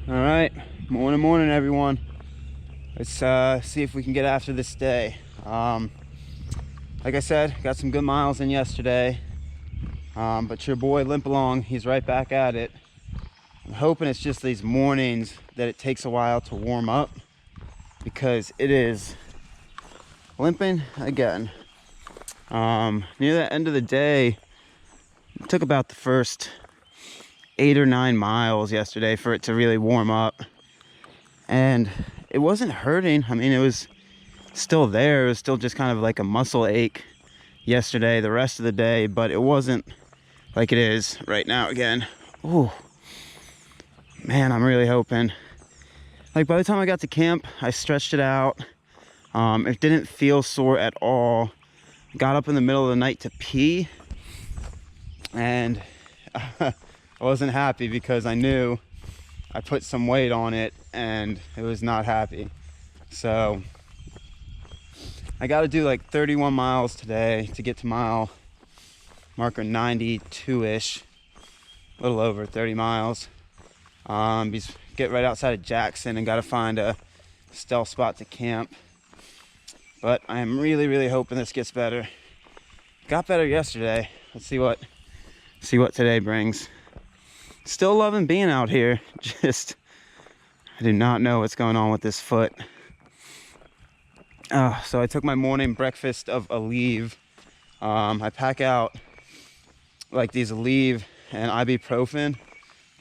All right, morning everyone. Let's see if we can get after this day. Like I said, got some good miles in yesterday, but your boy limp along, he's right back at it. I'm hoping it's just these mornings that it takes a while to warm up, because it is limping again. Near the end of the day, it took about the first 8 or 9 miles yesterday for it to really warm up, and it wasn't hurting. I mean, it was still there. It was still just kind of like a muscle ache yesterday the rest of the day, but it wasn't like it is right now again. Ooh, man, I'm really hoping, like, by the time I got to camp, I stretched it out. It didn't feel sore at all. Got up in the middle of the night to pee, and I wasn't happy because I knew I put some weight on it and it was not happy. So I got to do like 31 miles today to get to mile marker 92-ish, a little over 30 miles. Get right outside of Jackson and got to find a stealth spot to camp. But I am really hoping this gets better. Got better yesterday. Let's see what today brings. Still loving being out here. Just, I do not know what's going on with this foot. So I took my morning breakfast of Aleve. I pack out like these Aleve and ibuprofen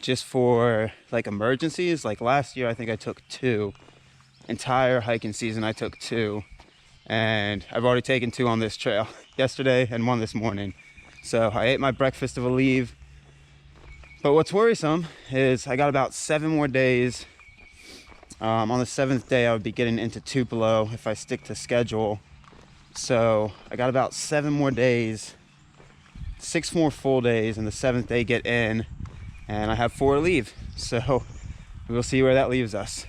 just for like emergencies. Like last year, I think I took 2. Entire hiking season, I took 2. And I've already taken 2 on this trail. Yesterday and 1 this morning. So I ate my breakfast of Aleve. But what's worrisome is I got about 7 more days. On the 7th day, I would be getting into Tupelo if I stick to schedule. So I got about 7 more days, 6 more full days, and the 7th day get in, and I have 4 leave. So we'll see where that leaves us.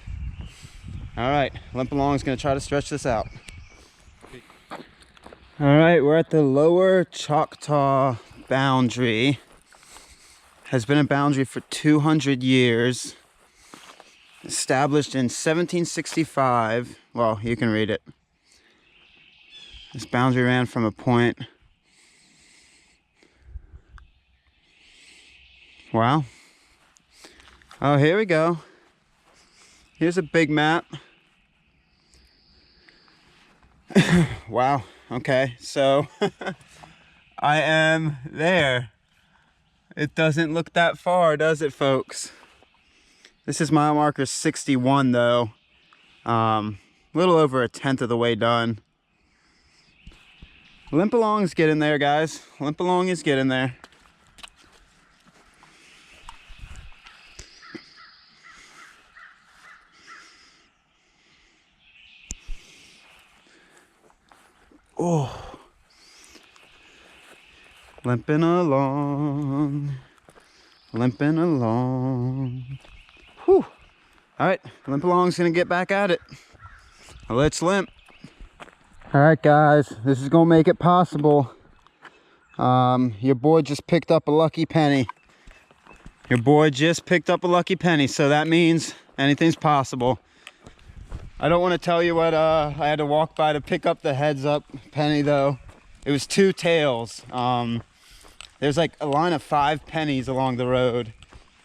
All right, limp along is going to try to stretch this out. All right, we're at the lower Choctaw boundary. Has been a boundary for 200 years. Established in 1765. Well, you can read it. This boundary ran from a point. Wow. Oh, here we go. Here's a big map. Wow. Okay, so I am there. It doesn't look that far, does it, folks? This is mile marker 61, though. A little over 1/10 of the way done. Limp along's getting there, guys. Limp along is getting there. Oh. Limping along, limping along. Whew. All right, limp along's gonna get back at it. Let's limp. All right, guys, this is gonna make it possible. Your boy just picked up a lucky penny. Your boy just picked up a lucky penny, so that means anything's possible. I don't want to tell you what I had to walk by to pick up the heads up penny, though. It was 2 tails. There's like a line of 5 pennies along the road.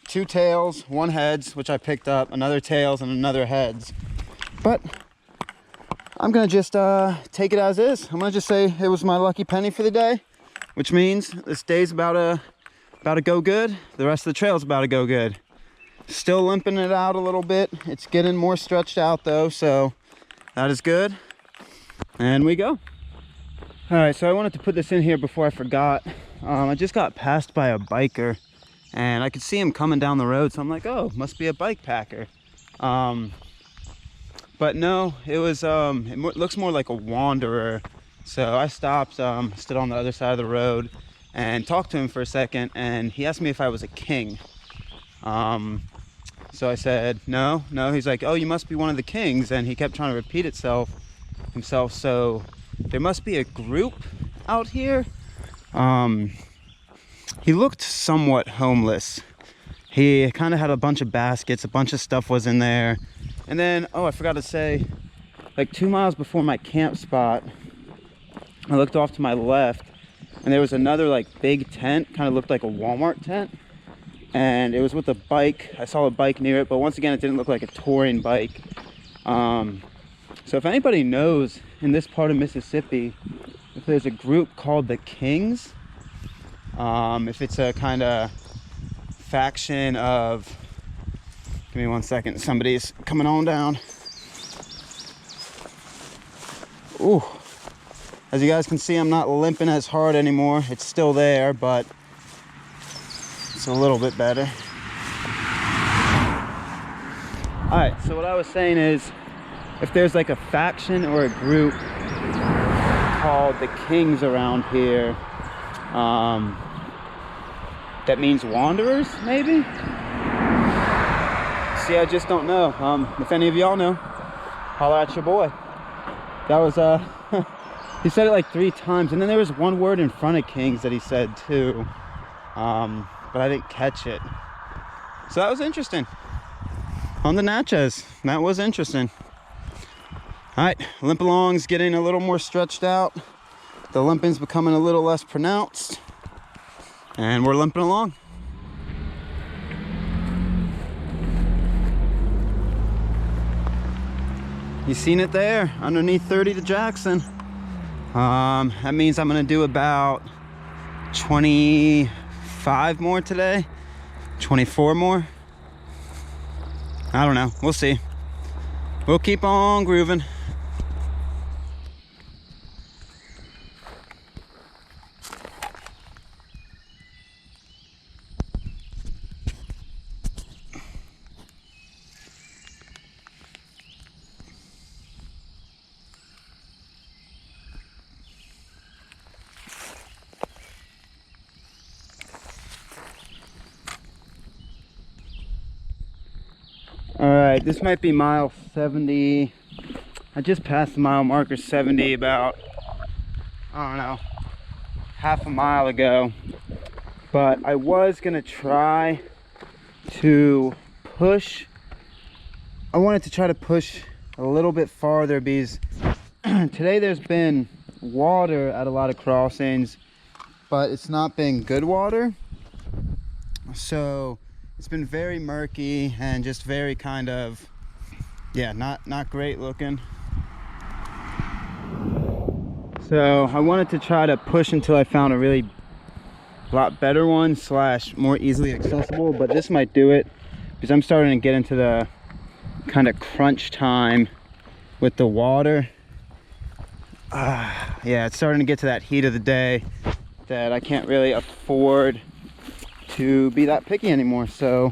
2 tails, 1 heads, which I picked up, another tails, and another heads. But I'm gonna just take it as is. I'm gonna just say it was my lucky penny for the day, which means this day's about to go good. The rest of the trail's about to go good. Still limping it out a little bit. It's getting more stretched out though, so that is good. And we go. All right, so I wanted to put this in here before I forgot. I just got passed by a biker and I could see him coming down the road, so I'm like, oh, must be a bike packer. But no, it was it looks more like a wanderer. So I stopped, stood on the other side of the road and talked to him for a second, and he asked me if I was a king. So I said no. He's like, oh, you must be one of the kings, and he kept trying to repeat himself. So there must be a group out here. He looked somewhat homeless. He kind of had a bunch of baskets, a bunch of stuff was in there. And then, oh, I forgot to say, like 2 miles before my camp spot, I looked off to my left and there was another like big tent, kind of looked like a Walmart tent. And it was with a bike. I saw a bike near it, but once again, it didn't look like a touring bike. So if anybody knows in this part of Mississippi, if there's a group called the Kings, if it's a kind of faction of, give me 1 second, somebody's coming on down. Ooh, as you guys can see, I'm not limping as hard anymore. It's still there, but it's a little bit better. All right, so what I was saying is, if there's like a faction or a group called the Kings around here, that means wanderers, maybe? See, I just don't know. If any of y'all know, holler at your boy. That was, he said it like 3 times, and then there was one word in front of Kings that he said too, but I didn't catch it. So that was interesting. On the Natchez, that was interesting. All right, limp along's getting a little more stretched out. The limping's becoming a little less pronounced, and we're limping along. You seen it there, underneath 30 to Jackson. That means I'm gonna do about 25 more today, 24 more. I don't know, we'll see. We'll keep on grooving. All right, this might be mile 70. I just passed the mile marker 70 about, I don't know, half a mile ago. But I was gonna try to push. I wanted to try to push a little bit farther because today there's been water at a lot of crossings, but it's not been good water. So it's been very murky and just very kind of, yeah, not great looking. So I wanted to try to push until I found a really lot better one / more easily accessible, but this might do it because I'm starting to get into the kind of crunch time with the water. Yeah, it's starting to get to that heat of the day that I can't really afford to be that picky anymore. So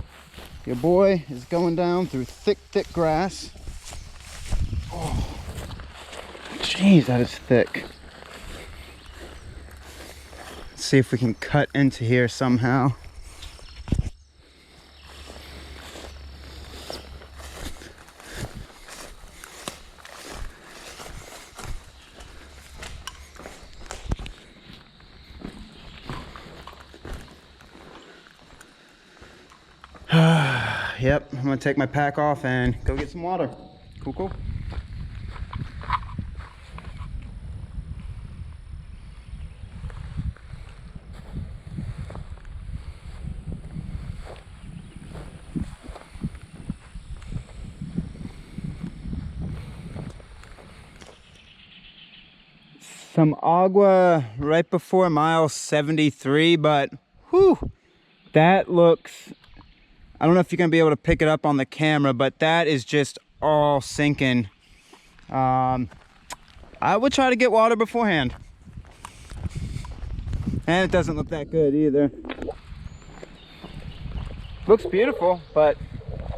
your boy is going down through thick grass. Oh, jeez, that is thick. Let's see if we can cut into here somehow. Yep, I'm gonna take my pack off and go get some water. Cool. Some agua right before mile 73, but whew, that looks, I don't know if you're gonna be able to pick it up on the camera, but that is just all sinking. I would try to get water beforehand. And it doesn't look that good either. Looks beautiful, but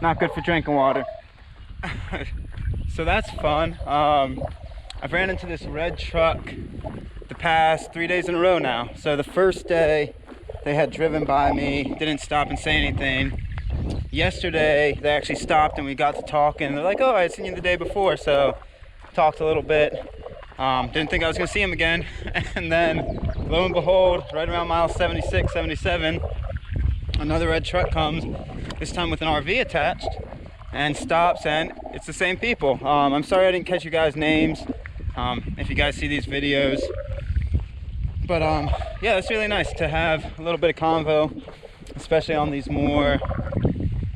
not good for drinking water. So that's fun. I've ran into this red truck the past 3 days in a row now. So the first day they had driven by me, didn't stop and say anything. Yesterday they actually stopped and we got to talking. They're like, oh, I had seen you the day before, so talked a little bit. Didn't think I was gonna see him again. And then lo and behold, right around mile 76, 77, another red truck comes this time with an RV attached, and stops, and it's the same people. I'm sorry I didn't catch you guys' names if you guys see these videos. But yeah, it's really nice to have a little bit of convo, especially on these more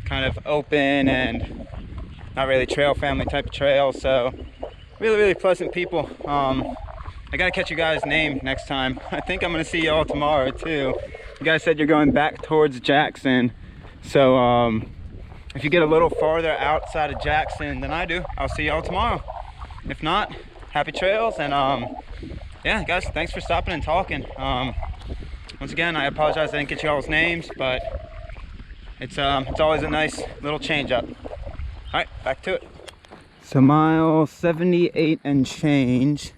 kind of open and not really trail family type of trails. So really pleasant people. I gotta catch you guys' name next time. I think I'm gonna see y'all tomorrow too. You guys said you're going back towards Jackson, so if you get a little farther outside of Jackson than I do, I'll see y'all tomorrow. If not, happy trails, and yeah, guys, thanks for stopping and talking. Once again, I apologize I didn't get y'all's names, but it's always a nice little change up. All right, back to it. So mile 78 and change,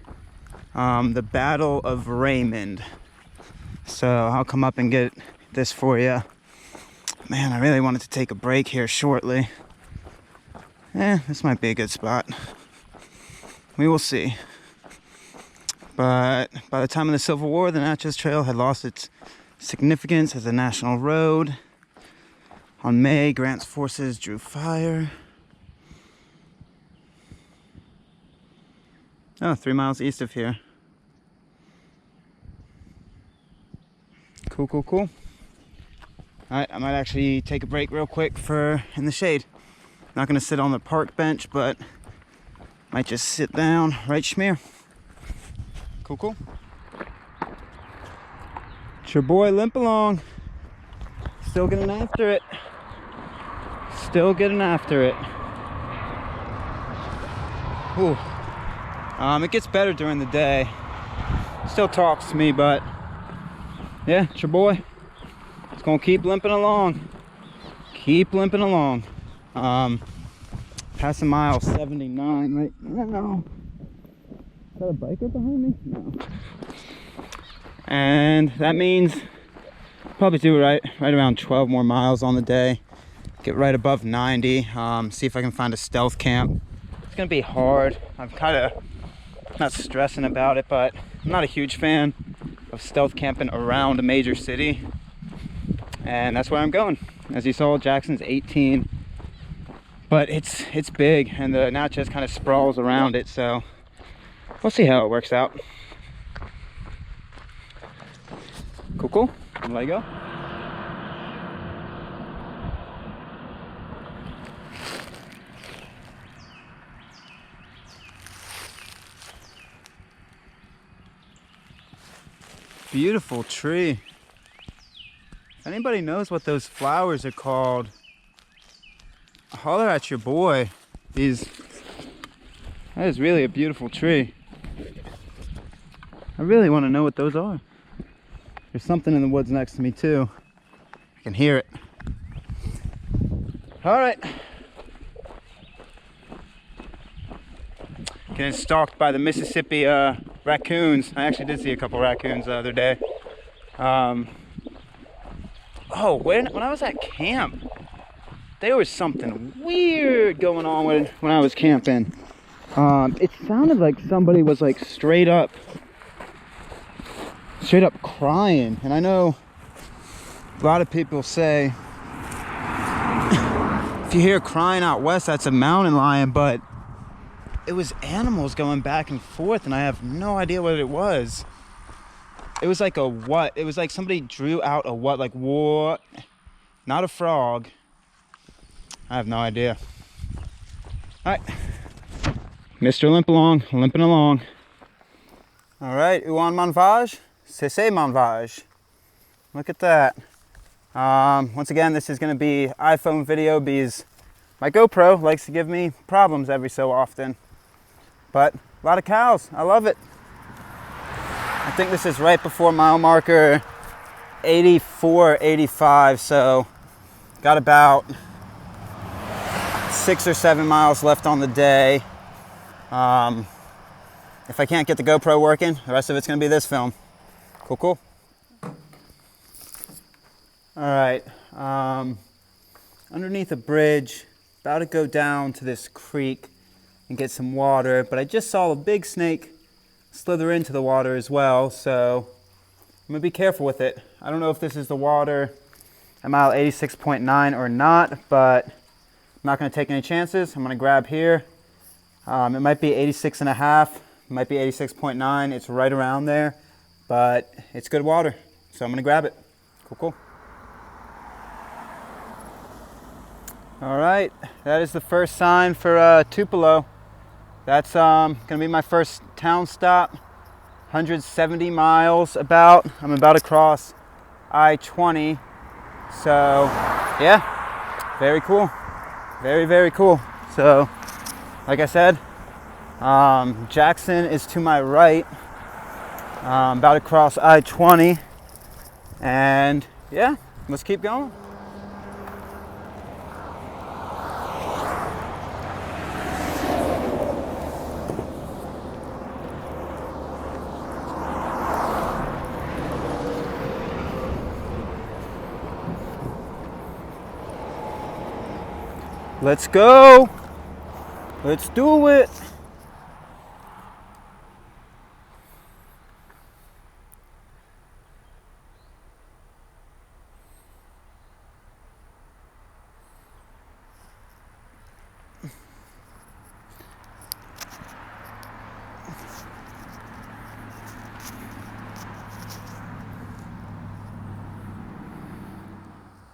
the Battle of Raymond. So I'll come up and get this for you. Man, I really wanted to take a break here shortly. This might be a good spot. We will see. But by the time of the Civil War, the Natchez Trail had lost its significance as a national road. On May, Grant's forces drew fire. Oh, 3 miles east of here. Cool. All right, I might actually take a break real quick in the shade. Not gonna sit on the park bench, but might just sit down right schmear. Cool. It's your boy Limp Along. Still getting after it. Ooh. It gets better during the day. Still talks to me, but yeah, it's your boy. It's gonna keep limping along. Passing mile 79 right now. Is that a biker behind me? No. And that means probably do right around 12 more miles on the day. Get right above 90. See if I can find a stealth camp. It's gonna be hard. I'm kind of not stressing about it, but I'm not a huge fan of stealth camping around a major city, and that's where I'm going. As you saw, Jackson's 18, but it's big, and the Natchez kind of sprawls around it, so we'll see how it works out. Cool. Let go. Beautiful tree. If anybody knows what those flowers are called, holler at your boy. That is really a beautiful tree. I really want to know what those are. There's something in the woods next to me too. I can hear it. All right. Getting stalked by the Mississippi raccoons. I actually did see a couple raccoons the other day. When I was at camp, there was something weird going on when I was camping. It sounded like somebody was like straight up crying. And I know a lot of people say if you hear crying out west, that's a mountain lion, but it was animals going back and forth, and I have no idea what it was. It was like a what? It was like somebody drew out a what? Like what? Not a frog. I have no idea. All right. Mr. Limp Along, limping along. All right, Uwan Manvaj, Sese Manvaj. Look at that. Once again, this is gonna be iPhone video because my GoPro likes to give me problems every so often. But a lot of cows, I love it. I think this is right before mile marker 84, 85, so got about 6 or 7 miles left on the day. If I can't get the GoPro working, the rest of it's gonna be this film. Cool. All right, underneath a bridge, about to go down to this creek and get some water, but I just saw a big snake slither into the water as well, so I'm gonna be careful with it. I don't know if this is the water at mile 86.9 or not, but I'm not going to take any chances. I'm going to grab here. It might be 86 and a half, it might be 86.9. It's right around there, but it's good water, so I'm going to grab it. Cool, cool. All right, that is the first sign for Tupelo. That's going to be my first town stop. 170 miles about. I'm about to cross I-20. So yeah, very cool. Very, very cool. So like I said, Jackson is to my right. About to cross I-20. And yeah, let's keep going. Let's go. Let's do it.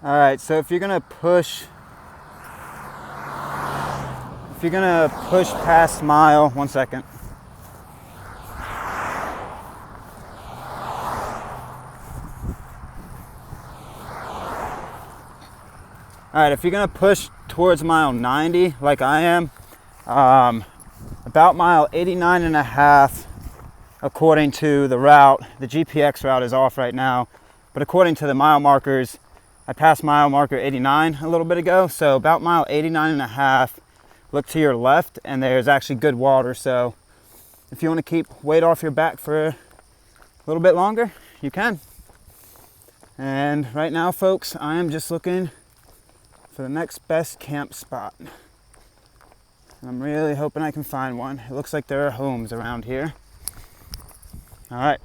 All right, so if you're gonna push past mile, 1 second. All right, if you're gonna push towards mile 90, like I am, about mile 89 and a half, according to the route, the GPX route is off right now, but according to the mile markers, I passed mile marker 89 a little bit ago, so about mile 89 and a half, look to your left and there's actually good water. So if you want to keep weight off your back for a little bit longer, you can. And right now, folks, I am just looking for the next best camp spot. I'm really hoping I can find one. It looks like there are homes around here. All right.